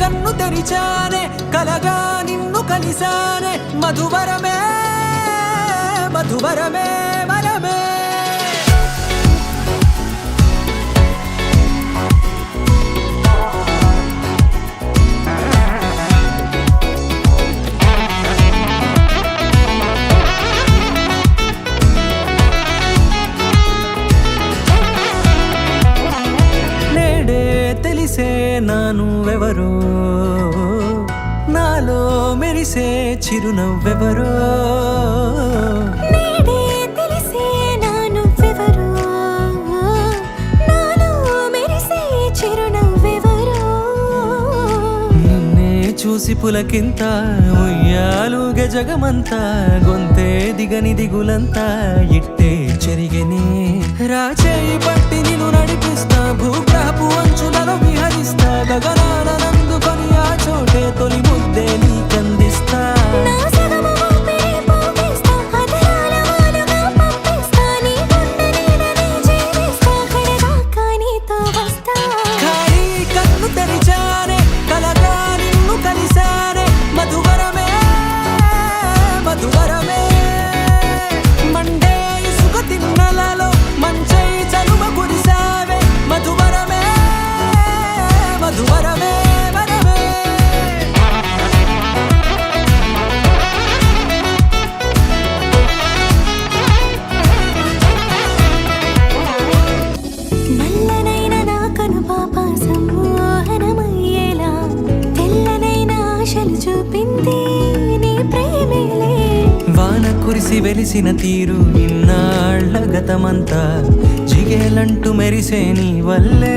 కన్ను తెరిచానే కలగా నిన్ను కలిసానే మధువరమే మధువరమే వరమే నానువెవరో నాలో మెరిసే చిరునవ్వెవరో నేడే తెలిసే నానువెవరో నాలో మెరిసే చిరునవ్వెవరో నిన్నే చూసి పులకింత ఉయ్యాలుగ జగమంతా గొంతే దిగని దిగులంతా ఇట్టే చెరిగనే రాచేయి పట్టి నిన్ను నడిపిస్తా భూగ్రహపు అంచులలో విహరిస్తా గగనాన నందుకొని ఆ చోటే తొలి ముద్దే నీకందిస్తా నా సగము ఊపిరి పోగిస్తా అదరాల వాలుగా పంపిస్తా నీ గుండె నీడనే జీవిస్తా కడదాకా నీతో వస్తా ఖాళీ కన్ను తెరిచానే కలగా నిన్ను కలిసానే మధువరమే మధువరమే మండే ఇసుక తిన్నలలో మంచై చలువ కురిసావే మధువరమే మధువరమే వరమే నల్లనైన నా కనుపాప సమ్మోహనమయ్యేలా తెల్లనైన ఆశలు చూపింది నీ ప్రేమేలే వాన కురిసి వెలిసిన తీరు ఇన్నాళ్ల గతమంతా జిగేలంటూ మెరిసే నీ వల్లే